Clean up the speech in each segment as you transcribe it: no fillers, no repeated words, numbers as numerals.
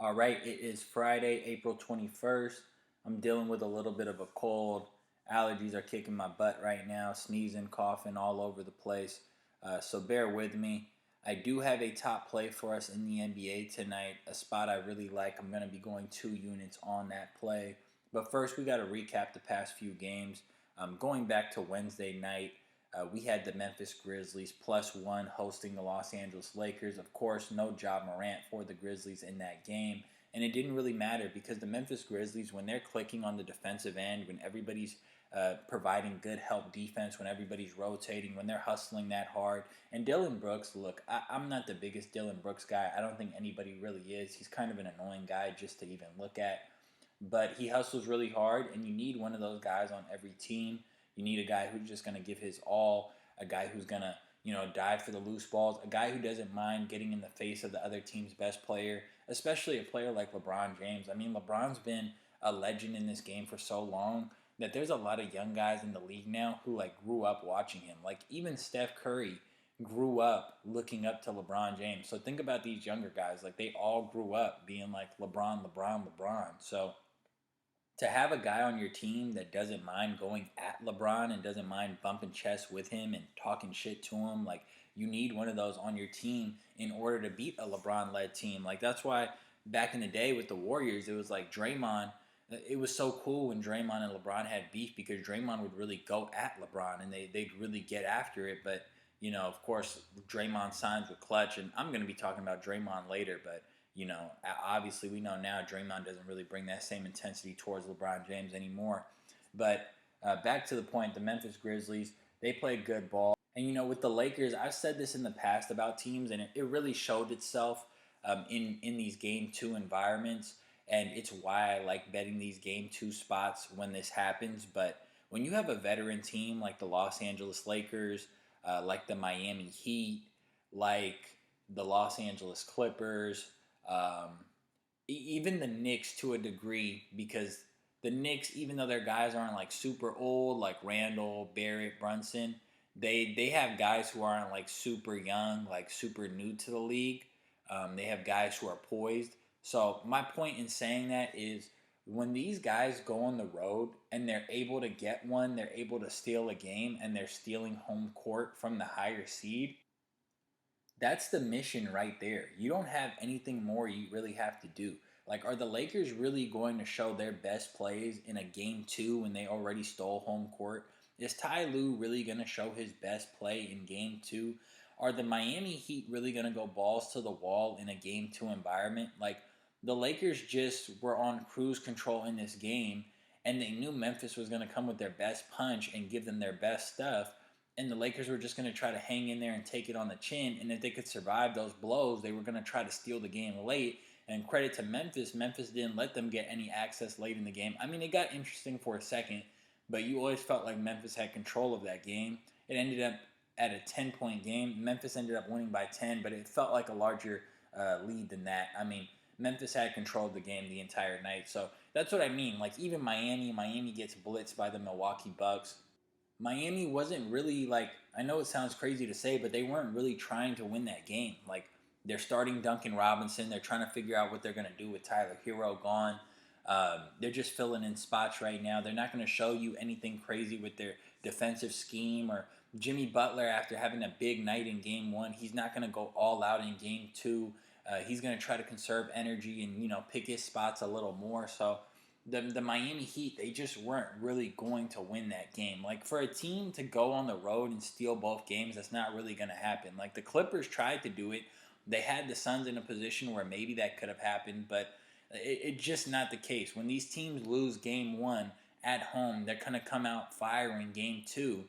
All right, it is Friday, April 21st. I'm dealing with a little bit of a cold. Allergies are kicking my butt right now, sneezing, coughing all over the place. So bear with me. I do have a top play for us in the NBA tonight, a spot I really like. I'm going to be going 2 units on that play. But first, we got to recap the past few games. Going back to Wednesday night, we had the Memphis Grizzlies +1 hosting the Los Angeles Lakers. Of course, no Ja Morant for the Grizzlies in that game. And it didn't really matter because the Memphis Grizzlies, when they're clicking on the defensive end, when everybody's providing good help defense, when everybody's rotating, when they're hustling that hard. And Dillon Brooks, look, I'm not the biggest Dillon Brooks guy. I don't think anybody really is. He's kind of an annoying guy just to even look at. But he hustles really hard, and you need one of those guys on every team. You need a guy who's just going to give his all, a guy who's going to, dive for the loose balls, a guy who doesn't mind getting in the face of the other team's best player, especially a player like LeBron James. I mean, LeBron's been a legend in this game for so long that there's a lot of young guys in the league now who grew up watching him. Like even Steph Curry grew up looking up to LeBron James. So think about these younger guys. Like they all grew up being like LeBron, LeBron, LeBron. So to have a guy on your team that doesn't mind going at LeBron and doesn't mind bumping chests with him and talking shit to him, like you need one of those on your team in order to beat a LeBron-led team. Like that's why back in the day with the Warriors, it was like Draymond. It was so cool when Draymond and LeBron had beef because Draymond would really go at LeBron and they'd really get after it. But of course, Draymond signs with Clutch, and I'm going to be talking about Draymond later, but obviously we know now Draymond doesn't really bring that same intensity towards LeBron James anymore. But back to the point, the Memphis Grizzlies, they played good ball. And, with the Lakers, I've said this in the past about teams, and it really showed itself in these Game 2 environments. And it's why I like betting these Game 2 spots when this happens. But when you have a veteran team like the Los Angeles Lakers, like the Miami Heat, like the Los Angeles Clippers, um, even the Knicks to a degree, because the Knicks, even though their guys aren't super old, like Randall, Barrett, Brunson, they have guys who aren't super young, super new to the league. They have guys who are poised. So my point in saying that is when these guys go on the road and they're able to get one, they're able to steal a game, and they're stealing home court from the higher seed, that's the mission right there. You don't have anything more you really have to do. Are the Lakers really going to show their best plays in a Game 2 when they already stole home court? Is Ty Lue really going to show his best play in Game 2? Are the Miami Heat really going to go balls to the wall in a Game 2 environment? The Lakers just were on cruise control in this game, and they knew Memphis was going to come with their best punch and give them their best stuff, and the Lakers were just going to try to hang in there and take it on the chin. And if they could survive those blows, they were going to try to steal the game late. And credit to Memphis, Memphis didn't let them get any access late in the game. I mean, it got interesting for a second, but you always felt like Memphis had control of that game. It ended up at a 10-point game. Memphis ended up winning by 10, but it felt like a larger lead than that. I mean, Memphis had controlled the game the entire night. So that's what I mean. Even Miami gets blitzed by the Milwaukee Bucks. Miami wasn't really I know it sounds crazy to say, but they weren't really trying to win that game. They're starting Duncan Robinson. They're trying to figure out what they're going to do with Tyler Hero gone. They're just filling in spots right now. They're not going to show you anything crazy with their defensive scheme. Or Jimmy Butler, after having a big night in Game 1, he's not going to go all out in Game 2. He's going to try to conserve energy and, pick his spots a little more. So the Miami Heat, they just weren't really going to win that game. For a team to go on the road and steal both games, that's not really going to happen. The Clippers tried to do it. They had the Suns in a position where maybe that could have happened, but it's just not the case. When these teams lose Game 1 at home, they're going to come out firing Game 2.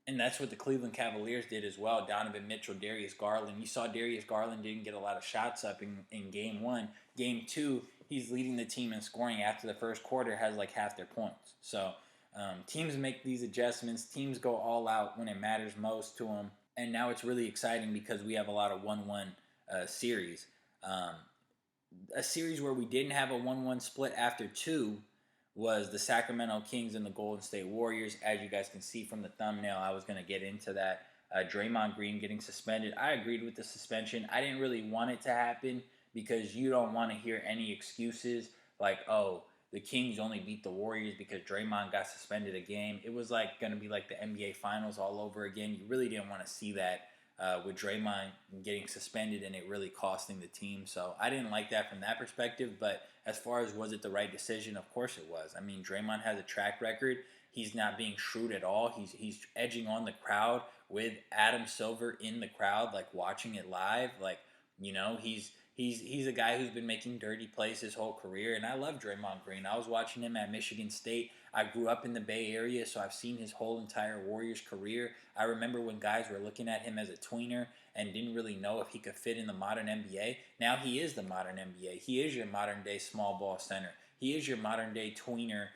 And that's what the Cleveland Cavaliers did as well. Donovan Mitchell, Darius Garland. You saw Darius Garland didn't get a lot of shots up in Game 1. Game 2, he's leading the team in scoring after the first quarter, has half their points. So teams make these adjustments. Teams go all out when it matters most to them. And now it's really exciting because we have a lot of 1-1 series. A series where we didn't have a 1-1 split after 2 was the Sacramento Kings and the Golden State Warriors. As you guys can see from the thumbnail, I was going to get into that. Draymond Green getting suspended. I agreed with the suspension. I didn't really want it to happen because you don't want to hear any excuses like, oh, the Kings only beat the Warriors because Draymond got suspended a game. It was like going to be like the NBA Finals all over again. You really didn't want to see that with Draymond getting suspended and it really costing the team. So I didn't like that from that perspective. But as far as was it the right decision, of course it was. I mean, Draymond has a track record. He's not being shrewd at all. He's edging on the crowd with Adam Silver in the crowd, like watching it live. Like, he's a guy who's been making dirty plays his whole career, and I love Draymond Green. I was watching him at Michigan State. I grew up in the Bay Area, so I've seen his whole entire Warriors career. I remember when guys were looking at him as a tweener and didn't really know if he could fit in the modern NBA. Now he is the modern NBA. He is your modern day small ball center. He is your modern day tweener,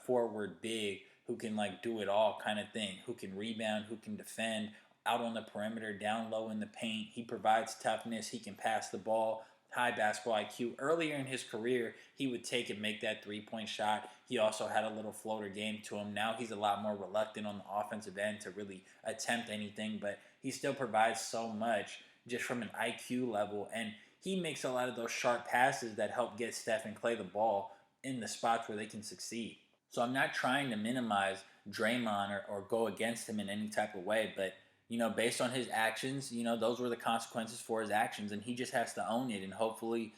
forward big who can like do it all kind of thing, who can rebound, who can defend, out on the perimeter, down low in the paint. He provides toughness. He can pass the ball, high basketball IQ. Earlier in his career, he would take and make that three-point shot. He also had a little floater game to him. Now he's a lot more reluctant on the offensive end to really attempt anything, but he still provides so much just from an IQ level, and he makes a lot of those sharp passes that help get Steph and Clay the ball in the spots where they can succeed. So I'm not trying to minimize Draymond or go against him in any type of way, but based on his actions, those were the consequences for his actions, and he just has to own it. And hopefully,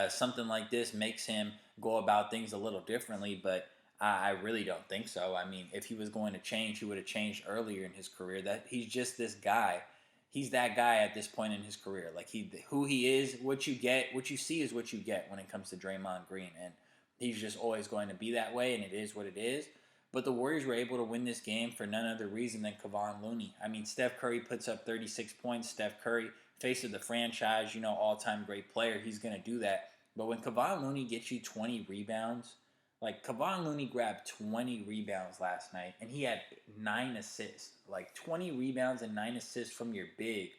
something like this makes him go about things a little differently. But I really don't think so. I mean, if he was going to change, he would have changed earlier in his career. That he's just this guy. He's that guy at this point in his career. Like who he is, what you get, what you see is what you get when it comes to Draymond Green, and he's just always going to be that way, and it is what it is. But the Warriors were able to win this game for none other reason than Kevon Looney. I mean, Steph Curry puts up 36 points. Steph Curry, face of the franchise, all-time great player. He's going to do that. But when Kevon Looney gets you 20 rebounds, like Kevon Looney grabbed 20 rebounds last night, and he had 9 assists. Like 20 rebounds and 9 assists from your big,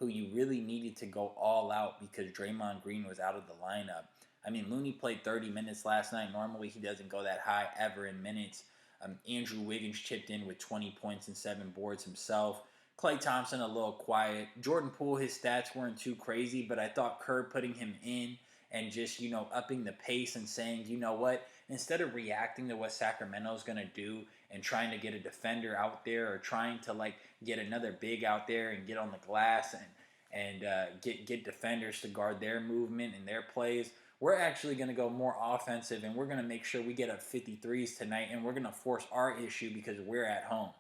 who you really needed to go all out because Draymond Green was out of the lineup. I mean, Looney played 30 minutes last night. Normally, he doesn't go that high ever in minutes. Andrew Wiggins chipped in with 20 points and 7 boards himself. Klay Thompson a little quiet. Jordan Poole, his stats weren't too crazy, but I thought Kerr putting him in and just, upping the pace and saying, you know what, instead of reacting to what Sacramento's going to do and trying to get a defender out there or trying to, get another big out there and get on the glass and get defenders to guard their movement and their plays, we're actually going to go more offensive, and we're going to make sure we get up 53s tonight, and we're going to force our issue because we're at home.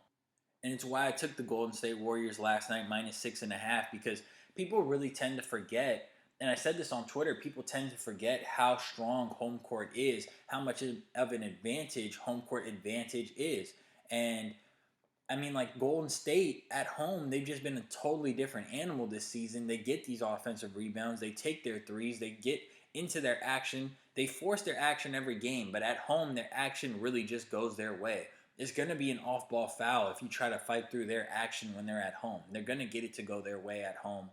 And it's why I took the Golden State Warriors last night -6.5, because people really tend to forget, and I said this on Twitter, people tend to forget how strong home court is, how much of an advantage home court advantage is. And I mean, Golden State at home, they've just been a totally different animal this season. They get these offensive rebounds, they take their threes, they get into their action. They force their action every game, but at home, their action really just goes their way. It's going to be an off-ball foul if you try to fight through their action when they're at home. They're going to get it to go their way at home.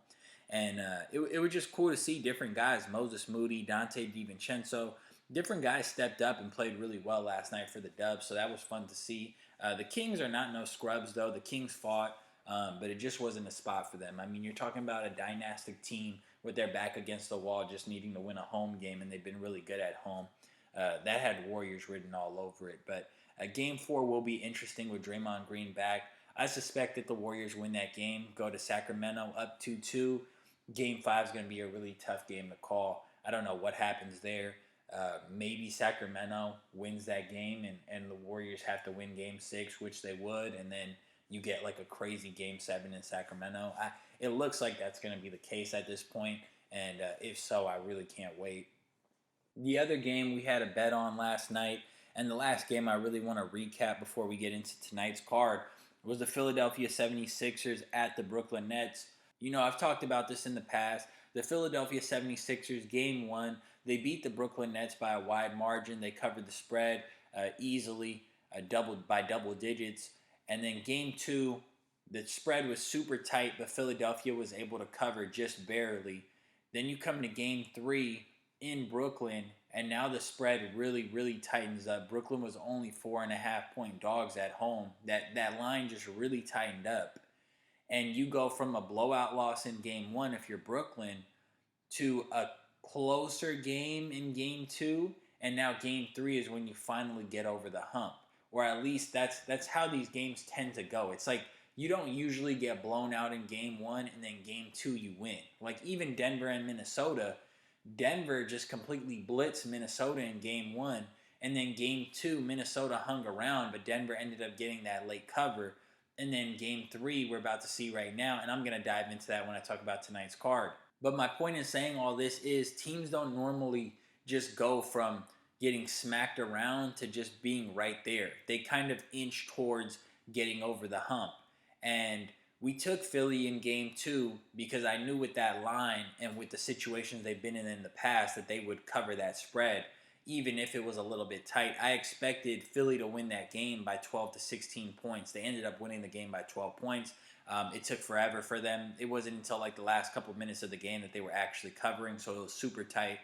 And it was just cool to see different guys, Moses Moody, Dante DiVincenzo, different guys stepped up and played really well last night for the Dubs, so that was fun to see. The Kings are not no scrubs, though. The Kings fought, but it just wasn't a spot for them. I mean, you're talking about a dynastic team with their back against the wall, just needing to win a home game, and they've been really good at home. That had Warriors written all over it. But Game 4 will be interesting with Draymond Green back. I suspect that the Warriors win that game, go to Sacramento up 2-2. Game 5 is going to be a really tough game to call. I don't know what happens there. Maybe Sacramento wins that game, and the Warriors have to win Game 6, which they would, and then you get a crazy Game 7 in Sacramento. It looks like that's going to be the case at this point, and if so, I really can't wait. The other game we had a bet on last night, and the last game I really want to recap before we get into tonight's card, was the Philadelphia 76ers at the Brooklyn Nets. I've talked about this in the past. The Philadelphia 76ers, Game 1, they beat the Brooklyn Nets by a wide margin. They covered the spread easily, by double digits. And then Game 2, the spread was super tight, but Philadelphia was able to cover just barely. Then you come to Game 3 in Brooklyn, and now the spread really, really tightens up. Brooklyn was only 4.5-point dogs at home. That line just really tightened up. And you go from a blowout loss in Game 1 if you're Brooklyn to a closer game in game two, and now game three is when you finally get over the hump. Or at least that's how these games tend to go. It's like you don't usually get blown out in game one and then game two you win. Like even Denver and Minnesota, Denver just completely blitzed Minnesota in game one, and then game two, Minnesota hung around, but Denver ended up getting that late cover. And then game three, we're about to see right now, and I'm going to dive into that when I talk about tonight's card. But my point in saying all this is teams don't normally just go from getting smacked around to just being right there. They kind of inch towards getting over the hump. And we took Philly in game two because I knew with that line and with the situations they've been in the past that they would cover that spread, even if it was a little bit tight. I expected Philly to win that game by 12 to 16 points. They ended up winning the game by 12 points. It took forever for them. It wasn't until like the last couple minutes of the game that they were actually covering, so it was super tight.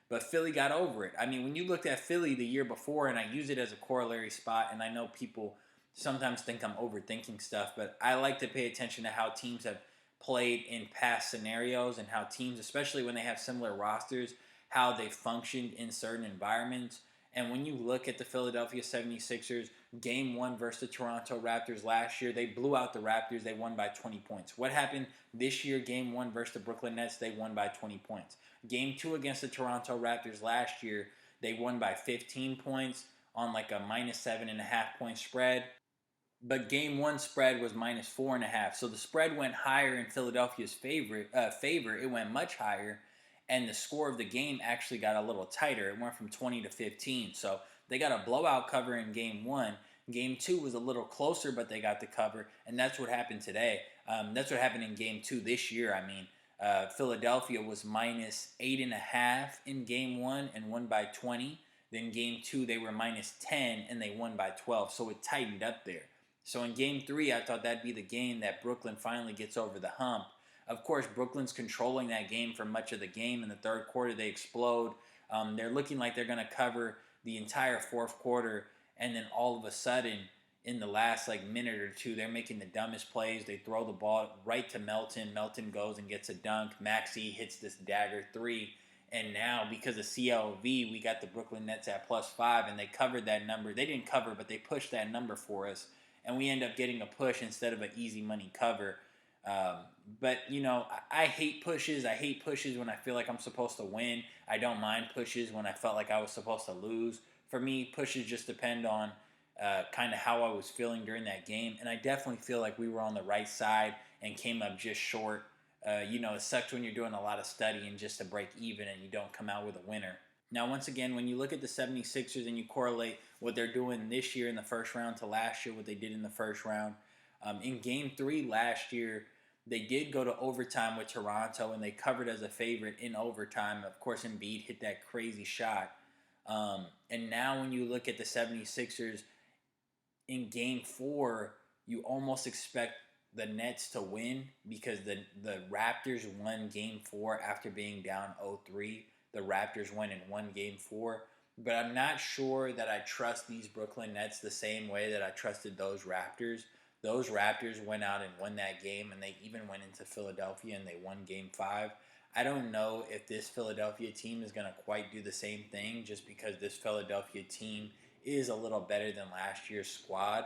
But Philly got over it. I mean, when you looked at Philly the year before, and I use it as a corollary spot, and I know people sometimes think I'm overthinking stuff, but I like to pay attention to how teams have played in past scenarios and how teams, especially when they have similar rosters, how they functioned in certain environments. And when you look at the Philadelphia 76ers, game one versus the Toronto Raptors last year, they blew out the Raptors. They won by 20 points. What happened this year, game one versus the Brooklyn Nets, they won by 20 points. Game two against the Toronto Raptors last year, they won by 15 points on like a minus 7.5 point spread. But game one spread was minus 4.5. So the spread went higher in Philadelphia's favor. It went much higher. And the score of the game actually got a little tighter. It went from 20 to 15. So they got a blowout cover in game one. Game two was a little closer, but they got the cover. And that's what happened today. That's what happened in game two this year. I mean, Philadelphia was minus 8.5 in game one and won by 20. Then game two, they were minus 10 and they won by 12. So it tightened up there. So in game three, I thought that'd be the game that Brooklyn finally gets over the hump. Of course, Brooklyn's controlling that game for much of the game. In the third quarter, they explode. They're looking like they're going to cover the entire fourth quarter. And then all of a sudden, in the last like minute or two, they're making the dumbest plays. They throw the ball right to Melton. Melton goes and gets a dunk. Maxey hits this dagger three. And now, because of CLV, we got the Brooklyn Nets at +5, and they covered that number. They didn't cover, but they pushed that number for us. And we end up getting a push instead of an easy money cover. But, you know, I hate pushes. I hate pushes when I feel like I'm supposed to win. I don't mind pushes when I felt like I was supposed to lose. For me, pushes just depend on kind of how I was feeling during that game. And I definitely feel like we were on the right side and came up just short. You know, it sucks when you're doing a lot of studying just to break even and you don't come out with a winner. Now, once again, when you look at the 76ers and you correlate what they're doing this year in the first round to last year, what they did in the first round, in game three last year, they did go to overtime with Toronto and they covered as a favorite in overtime. Of course, Embiid hit that crazy shot. And now when you look at the 76ers in game four, you almost expect the Nets to win because the Raptors won game four after being down 0-3. The Raptors went and won game four. But I'm not sure that I trust these Brooklyn Nets the same way that I trusted those Raptors. Those Raptors went out and won that game, and they even went into Philadelphia and they won game five. I don't know if this Philadelphia team is going to quite do the same thing just because this Philadelphia team is a little better than last year's squad.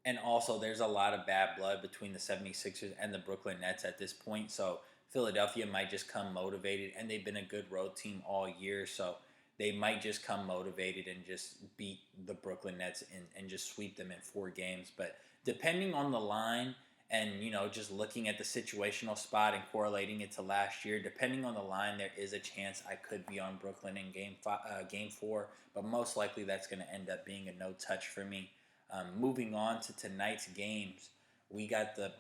And also, there's a lot of bad blood between the 76ers and the Brooklyn Nets at this point. So Philadelphia might just come motivated, and they've been a good road team all year. So they might just come motivated and just beat the Brooklyn Nets and just sweep them in 4 games. But depending on the line and, you know, just looking at the situational spot and correlating it to last year, depending on the line, there is a chance I could be on Brooklyn in game 4. But most likely that's going to end up being a no touch for me. Moving on to tonight's games, we got the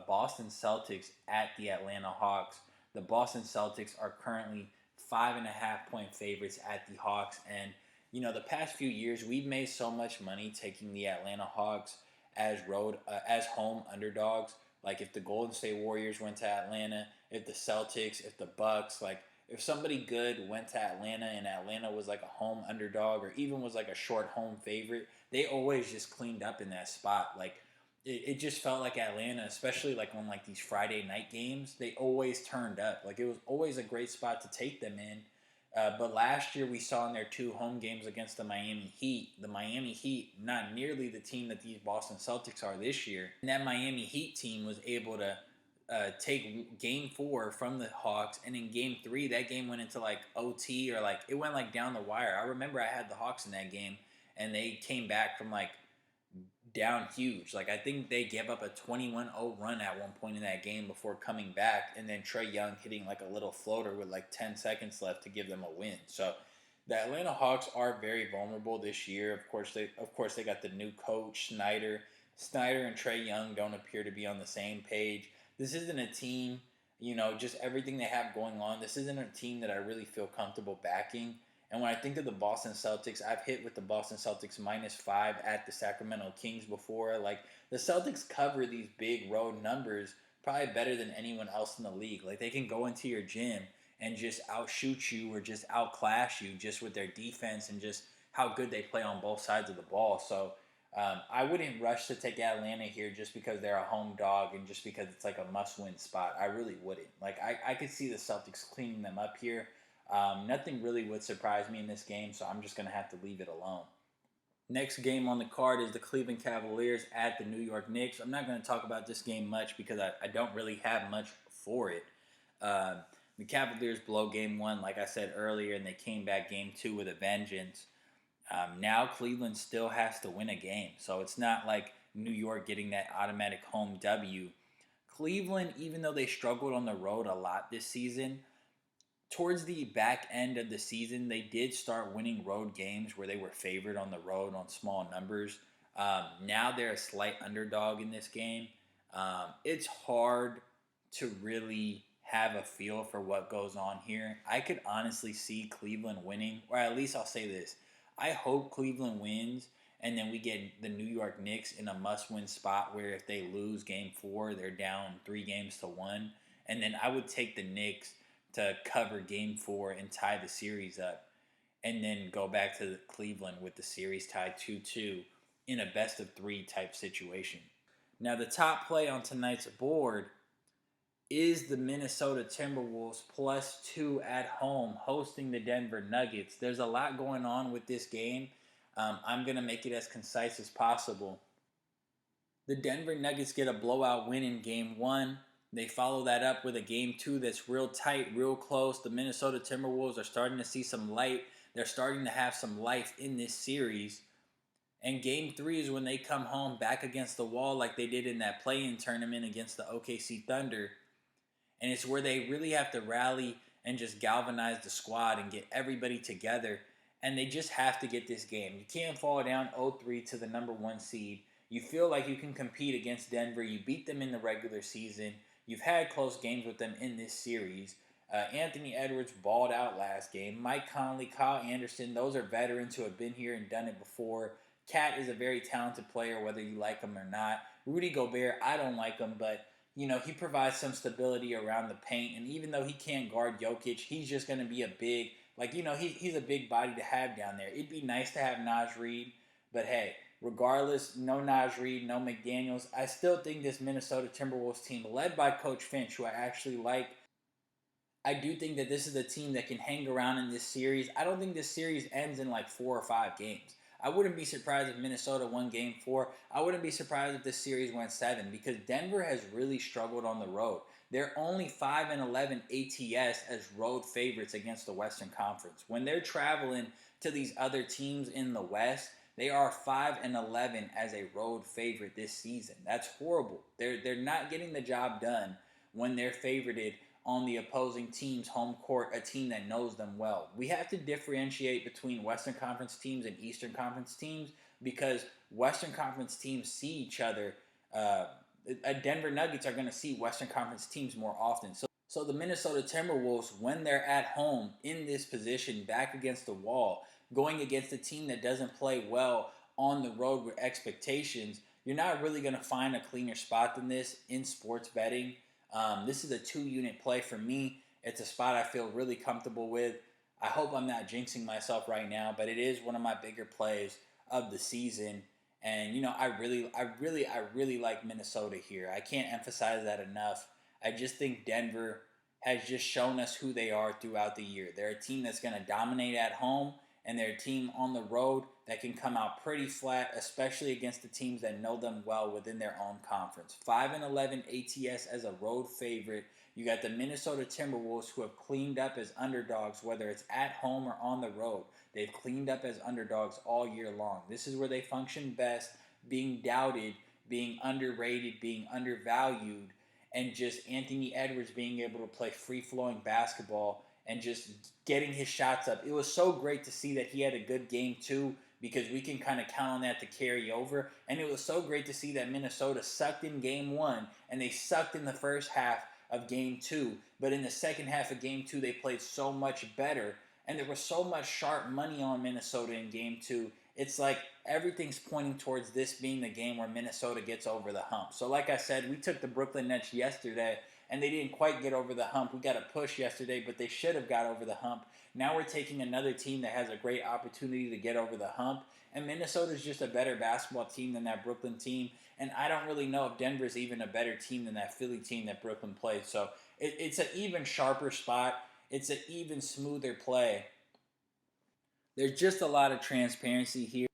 Boston Celtics at the Atlanta Hawks. The Boston Celtics are currently 5.5 point favorites at the Hawks. And, you know, the past few years, we've made so much money taking the Atlanta Hawks as home underdogs. Like if the Golden State Warriors went to Atlanta, if the Celtics, if the Bucks, like if somebody good went to Atlanta and Atlanta was like a home underdog or even was like a short home favorite, they always just cleaned up in that spot. Like it just felt like Atlanta, especially like on like these Friday night games, they always turned up. Like it was always a great spot to take them in. But last year we saw in their 2 home games against the Miami Heat, not nearly the team that these Boston Celtics are this year. And that Miami Heat team was able to take game 4 from the Hawks, and in game 3 that game went into like OT, or like it went like down the wire. I remember I had the Hawks in that game, and they came back from like down huge. Like I think they gave up a 21-0 run at one point in that game before coming back, and then Trae Young hitting like a little floater with like 10 seconds left to give them a win. So the Atlanta Hawks are very vulnerable this year. Of course they got the new coach Snyder. Snyder and Trae Young don't appear to be on the same page. This isn't a team, just everything they have going on. This isn't a team that I really feel comfortable backing. And when I think of the Boston Celtics, I've hit with the Boston Celtics -5 at the Sacramento Kings before. Like, the Celtics cover these big road numbers probably better than anyone else in the league. Like, they can go into your gym and just outshoot you or just outclass you just with their defense and just how good they play on both sides of the ball. So I wouldn't rush to take Atlanta here just because they're a home dog and just because it's like a must-win spot. I really wouldn't. Like, I could see the Celtics cleaning them up here. Nothing really would surprise me in this game, so I'm just going to have to leave it alone. Next game on the card is the Cleveland Cavaliers at the New York Knicks. I'm not going to talk about this game much because I don't really have much for it. The Cavaliers blow game 1, like I said earlier, and they came back game 2 with a vengeance. Now Cleveland still has to win a game, so it's not like New York getting that automatic home W. Cleveland, even though they struggled on the road a lot this season, towards the back end of the season, they did start winning road games where they were favored on the road on small numbers. Now they're a slight underdog in this game. It's hard to really have a feel for what goes on here. I could honestly see Cleveland winning, or at least I'll say this. I hope Cleveland wins, and then we get the New York Knicks in a must-win spot where if they lose game 4, they're down 3-1. And then I would take the Knicks to cover game 4 and tie the series up, and then go back to Cleveland with the series tied 2-2 in a best-of-3 type situation. Now, the top play on tonight's board is the Minnesota Timberwolves +2 at home hosting the Denver Nuggets. There's a lot going on with this game. I'm going to make it as concise as possible. The Denver Nuggets get a blowout win in game 1. They follow that up with a game 2 that's real tight, real close. The Minnesota Timberwolves are starting to see some light. They're starting to have some life in this series. And game 3 is when they come home back against the wall like they did in that play-in tournament against the OKC Thunder. And it's where they really have to rally and just galvanize the squad and get everybody together. And they just have to get this game. You can't fall down 0-3 to the number 1 seed. You feel like you can compete against Denver. You beat them in the regular season. You've had close games with them in this series. Anthony Edwards balled out last game. Mike Conley, Kyle Anderson, those are veterans who have been here and done it before. Cat is a very talented player, whether you like him or not. Rudy Gobert, I don't like him, but he provides some stability around the paint. And even though he can't guard Jokic, he's just going to be a big, he's a big body to have down there. It'd be nice to have Naj Reid, but hey, regardless, no Naj Reid, no McDaniels. I still think this Minnesota Timberwolves team, led by Coach Finch, who I actually like, I do think that this is a team that can hang around in this series. I don't think this series ends in like 4 or 5 games. I wouldn't be surprised if Minnesota won game 4. I wouldn't be surprised if this series went 7 because Denver has really struggled on the road. They're only 5-11 ATS as road favorites against the Western Conference. When they're traveling to these other teams in the West, they are 5-11 as a road favorite this season. That's horrible. They're not getting the job done when they're favorited on the opposing team's home court, a team that knows them well. We have to differentiate between Western Conference teams and Eastern Conference teams because Western Conference teams see each other. Denver Nuggets are going to see Western Conference teams more often. So the Minnesota Timberwolves, when they're at home in this position, back against the wall, going against a team that doesn't play well on the road with expectations, you're not really going to find a cleaner spot than this in sports betting. This is a 2-unit play for me. It's a spot I feel really comfortable with. I hope I'm not jinxing myself right now, but it is one of my bigger plays of the season. And I really like Minnesota here. I can't emphasize that enough. I just think Denver has just shown us who they are throughout the year. They're a team that's going to dominate at home, and they're a team on the road that can come out pretty flat, especially against the teams that know them well within their own conference. 5-11 ATS as a road favorite. You got the Minnesota Timberwolves, who have cleaned up as underdogs, whether it's at home or on the road. They've cleaned up as underdogs all year long. This is where they function best, being doubted, being underrated, being undervalued, and just Anthony Edwards being able to play free-flowing basketball and just getting his shots up. It was so great to see that he had a good game too, because we can kind of count on that to carry over. And it was so great to see that Minnesota sucked in game one and they sucked in the first half of game two. But in the second half of game two, they played so much better. And there was so much sharp money on Minnesota in game two. It's like everything's pointing towards this being the game where Minnesota gets over the hump. So like I said, we took the Brooklyn Nets yesterday, and they didn't quite get over the hump. We got a push yesterday, but they should have got over the hump. Now we're taking another team that has a great opportunity to get over the hump, and Minnesota's just a better basketball team than that Brooklyn team, and I don't really know if Denver's even a better team than that Philly team that Brooklyn played. So it's an even sharper spot. It's an even smoother play. There's just a lot of transparency here,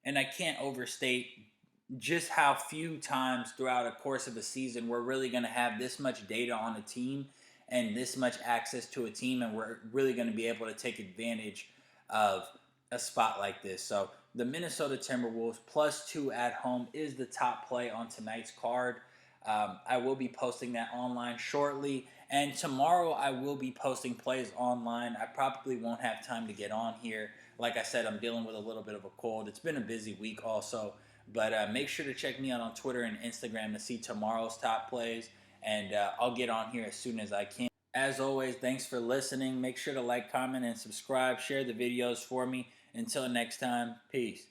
and I can't overstate just how few times throughout a course of a season we're really going to have this much data on a team and this much access to a team, and we're really going to be able to take advantage of a spot like this. So the Minnesota Timberwolves +2 at home is the top play on tonight's card. I will be posting that online shortly, and tomorrow I will be posting plays online. I probably won't have time to get on here. Like I said, I'm dealing with a little bit of a cold. It's been a busy week also, but make sure to check me out on Twitter and Instagram to see tomorrow's top plays, and I'll get on here as soon as I can. As always, thanks for listening. Make sure to like, comment, and subscribe. Share the videos for me. Until next time, peace.